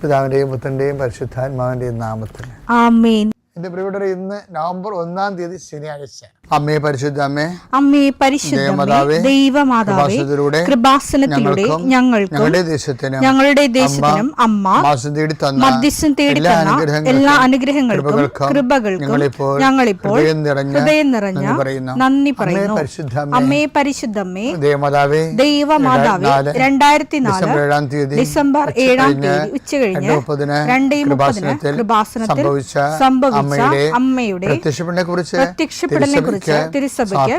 പിതാവിൻ്റെയും പുത്രൻ്റെയും പരിശുദ്ധാത്മാവിൻ്റെയും നാമത്തിൽ ആമേൻ. എൻ്റെ പ്രിയപ്പെട്ടവരെ, ഇന്ന് നവംബർ 1 ശനിയാഴ്ച. അമ്മേ പരിശുദ്ധ അമ്മേ, അമ്മേ പരിശുദ്ധമേ, ദൈവമാതാവേ, കൃപാസനത്തിലൂടെ ഞങ്ങൾക്കും ഞങ്ങളുടെ ദേശത്തിനും അമ്മ മധ്യസ്ഥം തേടി തന്ന എല്ലാ അനുഗ്രഹങ്ങൾക്കും കൃപകൾക്കും ഞങ്ങളിപ്പോൾ ഹൃദയം നിറഞ്ഞ നന്ദി പറയുന്നു. അമ്മേ പരിശുദ്ധമേ, ദൈവമാതാവേ, 2004 ഡിസംബർ 7 ഉച്ചകഴിഞ്ഞ് 2:30 കൃപാസനത്തിൽ സംഭവിച്ച അമ്മയുടെ പ്രത്യക്ഷപ്പെടലിനെ കുറിച്ച് തിരുസഭയ്ക്ക്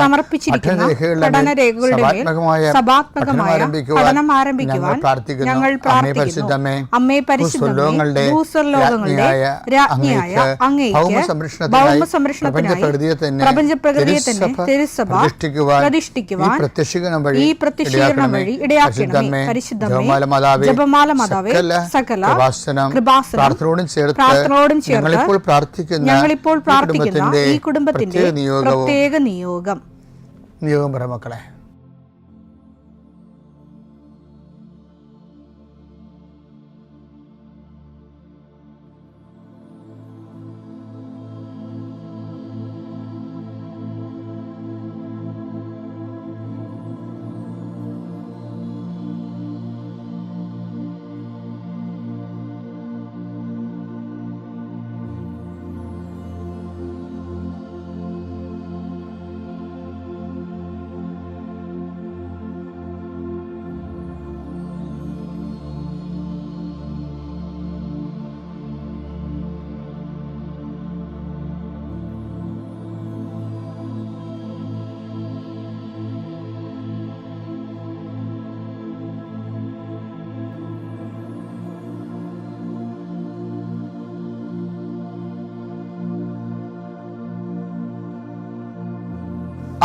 സമർപ്പിച്ചിരിക്കുന്ന പഠനരേഖകളുടെ മേൽ സഭാത്മകമായ പഠനം ആരംഭിക്കുവാൻ ഞങ്ങൾ പ്രാർത്ഥിക്കുന്നു. അമ്മേ പരിശുദ്ധമേ, ഭൂസ്വർലോകങ്ങളുടെ രാജ്ഞിയായ അങ്ങേയ്ക്ക് ഭൗമസംരക്ഷണത്തിനായി പ്രപഞ്ചപ്രകൃതിയെ തന്നെ തിരുസഭ പ്രതിഷ്ഠിക്കുവാൻ ഈ പ്രത്യക്ഷീകരണം വഴി ഇടയാക്കണമേ. പരിശുദ്ധമേ, ജപമാല മാതാവേ, സകല കൃപാസനം പ്രാർത്ഥനയോടും ചേർത്ത് ഞങ്ങളിപ്പോൾ പ്രാർത്ഥിക്കുന്ന ഈ കുടുംബത്തിന്റെ പ്രത്യേക നിയോഗം പറ മക്കളെ.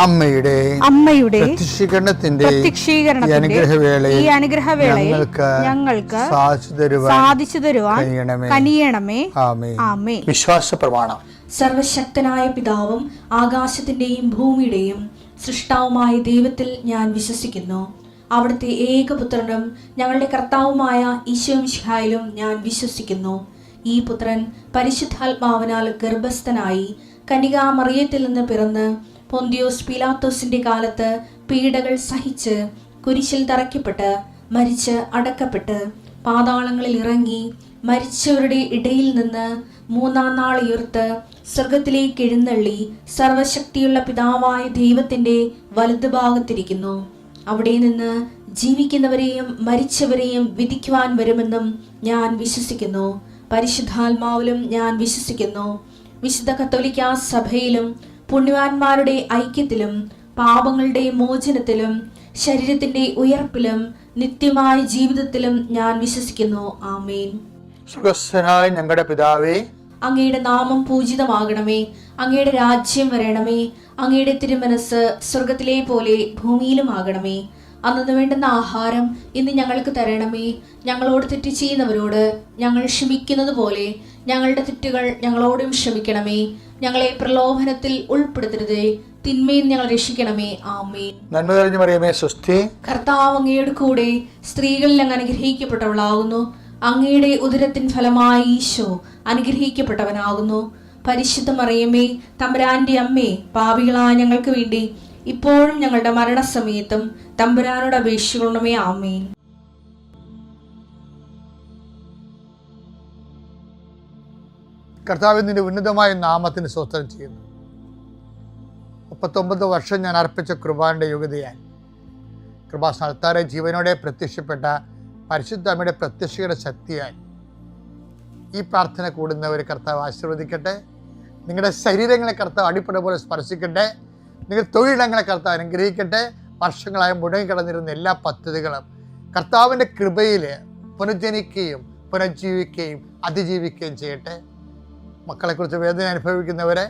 അമ്മയുടെ പ്രത്യക്ഷീകരണത്തിന്റെ ഈ അനുഗ്രഹവേളയിൽ ഞങ്ങൾക്ക് സാധിച്ചു തരുവാൻ കനിയണമേ. ആമേൻ. വിശ്വാസ പ്രമാണം. സർവശക്തനായ പിതാവും ആകാശത്തിന്റെയും ഭൂമിയുടെയും സൃഷ്ടാവുമായ ദൈവത്തിൽ ഞാൻ വിശ്വസിക്കുന്നു. അവിടുത്തെ ഏകപുത്രനും ഞങ്ങളുടെ കർത്താവുമായ ഈശോമിശിഹായിലും ഞാൻ വിശ്വസിക്കുന്നു. ഈ പുത്രൻ പരിശുദ്ധാത്മാവിനാൽ ഗർഭസ്ഥനായി കന്യകാമറിയത്തിൽ നിന്ന് പിറന്ന് പൊന്തിയോസ് പീലാത്തോസിന്റെ കാലത്ത് പീഡകൾ സഹിച്ച് കുരിശിൽ തറയ്ക്കപ്പെട്ട് മരിച്ച് അടക്കപ്പെട്ട് പാതാളങ്ങളിൽ ഇറങ്ങി മരിച്ചവരുടെ ഇടയിൽ നിന്ന് 3-ാം നാൾ ഉയർത്ത് സ്വർഗത്തിലേക്ക് എഴുന്നള്ളി സർവശക്തിയുള്ള പിതാവായ ദൈവത്തിന്റെ വലതുഭാഗത്തിരിക്കുന്നു. അവിടെ നിന്ന് ജീവിക്കുന്നവരെയും മരിച്ചവരെയും വിധിക്കുവാൻ വരുമെന്നും ഞാൻ വിശ്വസിക്കുന്നു. പരിശുദ്ധാത്മാവിലും ഞാൻ വിശ്വസിക്കുന്നു. വിശുദ്ധ കത്തോലിക്കാ സഭയിലും പുണ്യവാന്മാരുടെ ഐക്യത്തിലും പാപങ്ങളുടെ മോചനത്തിലും ശരീരത്തിന്റെ ഉയർപ്പിലും നിത്യമായ ജീവിതത്തിലും ഞാൻ വിശ്വസിക്കുന്നു. ആമേൻ. സ്വർഗ്ഗസ്ഥനായ ഞങ്ങളുടെ പിതാവേ, അങ്ങയുടെ നാമം പൂജിതമാകണമേ. അങ്ങയുടെ രാജ്യം വരണമേ. അങ്ങയുടെ തിരുമനസ് സ്വർഗത്തിലെ പോലെ ഭൂമിയിലും ആകണമേ. അന്നു വേണ്ടുന്ന ആഹാരം ഇന്ന് ഞങ്ങൾക്ക് തരണമേ. ഞങ്ങളോട് തെറ്റ് ചെയ്യുന്നവരോട് ഞങ്ങൾ ക്ഷമിക്കുന്നത് പോലെ ഞങ്ങളുടെ തെറ്റുകൾ ഞങ്ങളോടും ക്ഷമിക്കണമേ. ഞങ്ങളെ പ്രലോഭനത്തിൽ ഉൾപ്പെടുത്തരുതേ, തിന്മയിൽ ഞങ്ങൾ രക്ഷിക്കണമേ. ആമേൻ. നന്മ നിറഞ്ഞ മറിയമേ, സ്വസ്തി. കർത്താവ് അങ്ങയുടെ കൂടെ സ്ത്രീകളിൽ അങ്ങ് അനുഗ്രഹിക്കപ്പെട്ടവളാകുന്നു. അങ്ങയുടെ ഉദരത്തിൻ ഫലമായി ഈശോ അനുഗ്രഹിക്കപ്പെട്ടവനാകുന്നു. പരിശുദ്ധ മറിയമേ, തമ്പുരാന്റെ അമ്മേ, പാപികളായ ഞങ്ങൾക്ക് വേണ്ടി ഇപ്പോഴും ഞങ്ങളുടെ മരണസമയത്തും തമ്പുരാനോട് അപേക്ഷിക്കണമേ. ആമേൻ. കർത്താവ് നിന്റെ ഉന്നതമായ നാമത്തിന് സ്തോത്രം ചെയ്യുന്നു. 39 വർഷം ഞാൻ അർപ്പിച്ച കൃപാന്റെ യോഗ്യതയാൽ കൃപാസ്ഥാനത്താറെ ജീവനോടെ പ്രത്യക്ഷപ്പെട്ട പരിശുദ്ധ അമ്മയുടെ പ്രത്യക്ഷയുടെ ശക്തിയാൽ ഈ പ്രാർത്ഥന കൂടുന്നവർ കർത്താവ് ആശീർവദിക്കട്ടെ. നിങ്ങളുടെ ശരീരങ്ങളെ കർത്താവ് അടിപ്പട പോലെ സ്പർശിക്കട്ടെ. നിങ്ങളുടെ തൊഴിലിടങ്ങളെ കർത്താവ് അനുഗ്രഹിക്കട്ടെ. വർഷങ്ങളായി മുടങ്ങിക്കിടന്നിരുന്ന എല്ലാ പദ്ധതികളും കർത്താവിൻ്റെ കൃപയിൽ പുനർജനിക്കുകയും പുനർജീവിക്കുകയും അതിജീവിക്കുകയും ചെയ്യട്ടെ. മക്കളെക്കുറിച്ച് വേദന അനുഭവിക്കുന്നവരെ,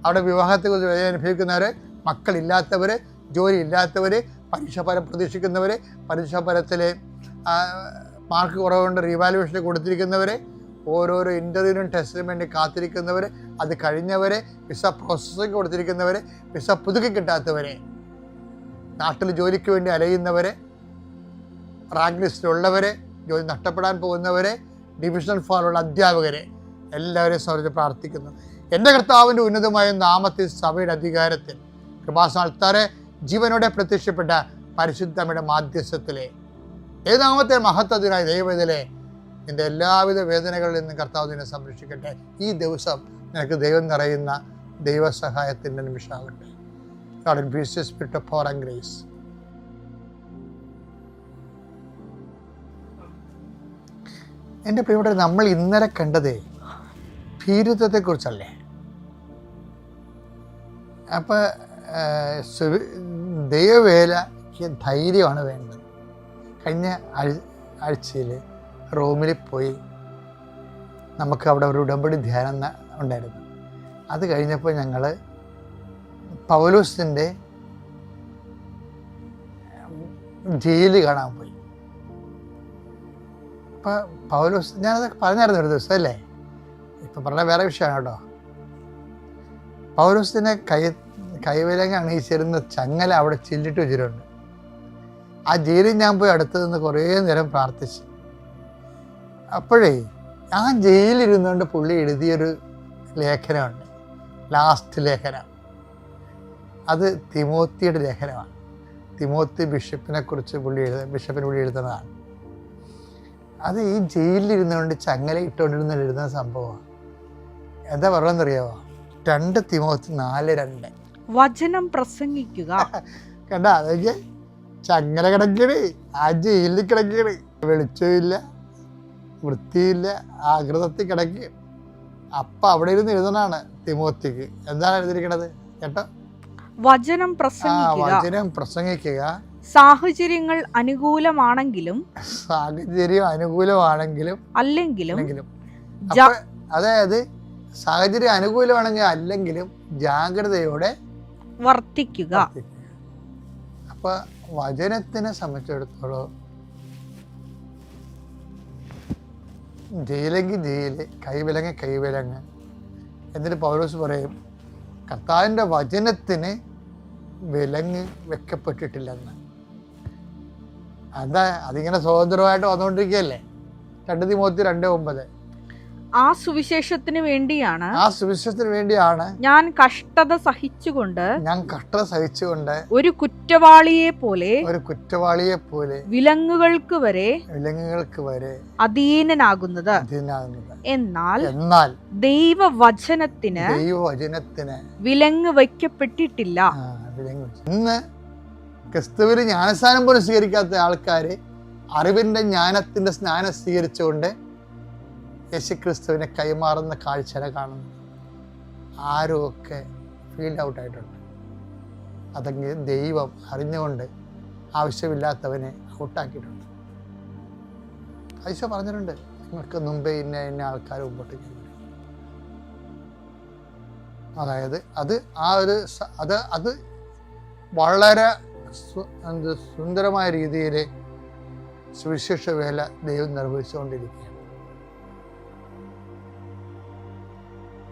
അവിടെ വിവാഹത്തെക്കുറിച്ച് വേദന അനുഭവിക്കുന്നവർ, മക്കളില്ലാത്തവർ, ജോലി ഇല്ലാത്തവർ, പരീക്ഷാഫലം പ്രതീക്ഷിക്കുന്നവർ, പരീക്ഷാഫലത്തിൽ മാർക്ക് കുറവുകൊണ്ട് റീവാലുവേഷൻ കൊടുത്തിരിക്കുന്നവർ, ഓരോരോ ഇൻ്റർവ്യൂവിനും ടെസ്റ്റിനും വേണ്ടി കാത്തിരിക്കുന്നവർ, അത് കഴിഞ്ഞവരെ, വിസ പ്രോസസ്സിങ് കൊടുത്തിരിക്കുന്നവർ, വിസ പുതുക്കി കിട്ടാത്തവരെ, നാട്ടിൽ ജോലിക്ക് വേണ്ടി അലയുന്നവർ, റാങ്ക് ലിസ്റ്റിലുള്ളവർ, ജോലി നഷ്ടപ്പെടാൻ പോകുന്നവരെ, ഡിവിഷണൽ ഫോറുള്ള അധ്യാപകരെ എല്ലാവരെയും സമർപ്പിച്ച് പ്രാർത്ഥിക്കുന്നു. എൻ്റെ കർത്താവിൻ്റെ ഉന്നതമായ നാമത്തിൽ, സഭയുടെ അധികാരത്തിൽ, കൃപാസ്ഥാനത്താറെ ജീവനോടെ പ്രത്യക്ഷപ്പെട്ട പരിശുദ്ധമ്മയുടെ മാധ്യസ്ഥത്തിലെ ഏതാമത്തെ മഹത്വത്തിനായി ദൈവത്തിലെ നിൻ്റെ എല്ലാവിധ വേദനകളിൽ നിന്നും കർത്താവ് നിന്നെ സംരക്ഷിക്കട്ടെ. ഈ ദിവസം നിനക്ക് ദൈവം നിറയുന്ന ദൈവസഹായത്തിൻ്റെ നിമിഷമാകട്ടെ. God increase the spirit of power and grace. എൻ്റെ പ്രിയപ്പെട്ട, നമ്മൾ ഇന്നലെ കണ്ടതേ ഭീരുത്വത്തെക്കുറിച്ചല്ലേ? അപ്പോൾ ദൈവവേലയ്ക്ക് ധൈര്യമാണ് വേണ്ടത്. കഴിഞ്ഞ ആഴ്ചയിൽ റോമിൽ പോയി നമുക്ക് അവിടെ ഒരു ഉടമ്പടി ധ്യാനം ഉണ്ടായിരുന്നു. അത് കഴിഞ്ഞപ്പോൾ ഞങ്ങൾ പൗലോസിൻ്റെ ജയില് കാണാൻ പോയി. അപ്പോൾ പൗലോസ്, ഞാനത് പറഞ്ഞായിരുന്നു ഒരു ദിവസം അല്ലേ, ഇപ്പം പറഞ്ഞ വേറെ വിഷയമാണ് കേട്ടോ. പൗലോസിനെ കൈവിലങ്ങ് അണിയിച്ചിരുന്ന ചങ്ങല അവിടെ ചില്ലിട്ട് വെച്ചിട്ടുണ്ട്. ആ ജയിലിൽ ഞാൻ പോയി അടുത്ത് നിന്ന് കുറേ നേരം പ്രാർത്ഥിച്ചു. അപ്പോഴേ ആ ജയിലിരുന്നുകൊണ്ട് പുള്ളി എഴുതിയൊരു ലേഖനമുണ്ട്, ലാസ്റ്റ് ലേഖനം. അത് തിമോത്തിയുടെ ലേഖനമാണ്. തിമോത്തി ബിഷപ്പിനെ കുറിച്ച് ബിഷപ്പിന് പുള്ളി എഴുതുന്നതാണ്. അത് ഈ ജയിലിലിരുന്നുകൊണ്ട് ചങ്ങല ഇട്ടുകൊണ്ടിരുന്ന എഴുതുന്ന സംഭവമാണ്. എന്താ പറയുന്നറിയാമോ? 2 തിമോത്തി 4:2 വചനം പ്രസംഗിക്കുക. കണ്ട, അതൊക്കെ ചങ്ങല കിടക്കണ്, ആ ജയിലിൽ കിടക്കണ്, വെളിച്ചമില്ല, വൃത്തിയില്ല, ആകൃതത്തിൽ കിടക്കുക. അപ്പം അവിടെ ഇരുന്ന് എഴുതണാണ് തിമോത്തിക്ക്. എന്താണ് എഴുതിയിരിക്കണത് കേട്ടോ? വചനം പ്രസംഗിക്കുക. സാഹചര്യം അനുകൂലമാണെങ്കിലും അല്ലെങ്കിലും അതായത് സാഹചര്യം അനുകൂലമാണെങ്കിൽ അല്ലെങ്കിലും ജാഗ്രതയോടെ വർത്തിക്കുക. അപ്പൊ വചനത്തിനെ സംബന്ധിച്ചിടത്തോളം ജയിലെങ്കിൽ ജയില്, കൈവിലങ്ങ്. എന്നിട്ട് പൗലോസ് പറയും, കർത്താവിൻ്റെ വചനത്തിന് വിലങ്ങ് വെക്കപ്പെട്ടിട്ടില്ലെന്ന്. എന്താ, അതിങ്ങനെ സ്വതന്ത്രമായിട്ട് വന്നുകൊണ്ടിരിക്കുകയല്ലേ. 2 തിമോത്തി 2:9. ആ സുവിശേഷത്തിന് വേണ്ടിയാണ് ഞാൻ കഷ്ടത സഹിച്ചുകൊണ്ട് ഒരു കുറ്റവാളിയെ പോലെ വിലങ്ങുകൾക്ക് വരെ അധീനനാകുന്നത്. എന്നാൽ ദൈവവചനത്തിന് വിലങ്ങ് വയ്ക്കപ്പെട്ടിട്ടില്ല. ഇന്ന് ക്രിസ്തുവിൽ ജ്ഞാനസ്നാനം പോലും സ്വീകരിക്കാത്ത ആൾക്കാര് അറിവിന്റെ ജ്ഞാനത്തിന്റെ സ്നാനം സ്വീകരിച്ചുകൊണ്ട് യേശുക്രിസ്തുവിനെ കൈമാറുന്ന കാഴ്ച കാണുന്നു. ആരുമൊക്കെ ഫീൽഡ് ഔട്ടായിട്ടുണ്ട്. അതെങ്കിൽ ദൈവം അറിഞ്ഞുകൊണ്ട് ആവശ്യമില്ലാത്തവനെ ഔട്ടാക്കിയിട്ടുണ്ട്. ഈശോ പറഞ്ഞിട്ടുണ്ട്, നിങ്ങൾക്ക് മുമ്പേ ഇന്ന ആൾക്കാർ മുമ്പോട്ട് ചെയ്യും. അതായത് അത് വളരെ സുന്ദരമായ രീതിയിൽ സുവിശേഷ വേല ദൈവം നിർവഹിച്ചുകൊണ്ടിരിക്കുകയാണ്.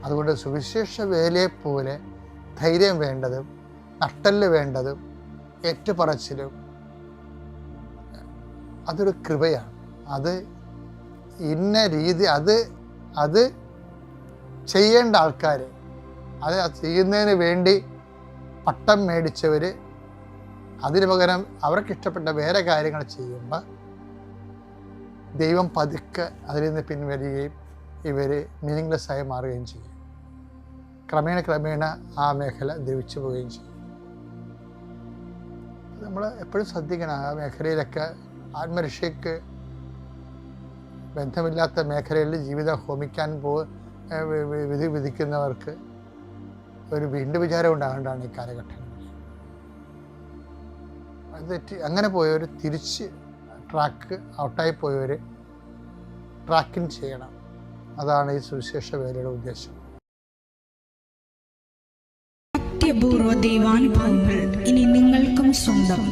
അതുകൊണ്ട് സുവിശേഷ വേലയെ പോലെ ധൈര്യം വേണ്ടതും നട്ടല് വേണ്ടതും ഏറ്റുപറച്ചിലും അതൊരു കൃപയാണ്. അത് ഇന്ന രീതി അത് ചെയ്യേണ്ട ആൾക്കാർ, അത് ചെയ്യുന്നതിന് വേണ്ടി പട്ടം മേടിച്ചവർ അതിന് പകരം അവർക്കിഷ്ടപ്പെട്ട വേറെ കാര്യങ്ങൾ ചെയ്യുമ്പോൾ ദൈവം പതുക്കെ അതിൽ നിന്ന് പിൻവലിയുകയും ഇവർ മീനിങ്ലെസ് ആയി മാറുകയും ചെയ്യും. ക്രമേണ ആ മേഖല ദ്രവിച്ചു പോവുകയും ചെയ്യും. നമ്മൾ എപ്പോഴും ശ്രദ്ധിക്കണം. ആ മേഖലയിലൊക്കെ ആത്മരക്ഷയ്ക്ക് ബന്ധമില്ലാത്ത മേഖലയിൽ ജീവിതം ഹോമിക്കാൻ വിധിക്കുന്നവർക്ക് ഒരു വീണ്ടും വിചാരം ഉണ്ടാകേണ്ടതാണ് ഈ കാലഘട്ടങ്ങളിൽ. അത് അങ്ങനെ പോയവർ തിരിച്ച് ഔട്ടായി പോയവർ ട്രാക്കിങ് ചെയ്യണം. അതാണ് ഈ സുവിശേഷ വേലയുടെ ഉദ്ദേശം. അത്യപൂർവ ദൈവാനുഭവങ്ങൾ ഇനി നിങ്ങൾക്കും സ്വന്തം.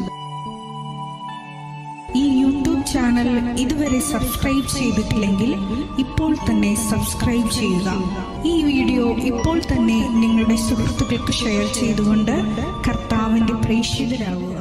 ഈ യൂട്യൂബ് ചാനൽ ഇതുവരെ സബ്സ്ക്രൈബ് ചെയ്തിട്ടില്ലെങ്കിൽ ഇപ്പോൾ തന്നെ സബ്സ്ക്രൈബ് ചെയ്യുക. ഈ വീഡിയോ ഇപ്പോൾ തന്നെ നിങ്ങളുടെ സുഹൃത്തുക്കൾക്ക് ഷെയർ ചെയ്തുകൊണ്ട് കർത്താവിൻ്റെ പ്രേക്ഷിതരാകുക.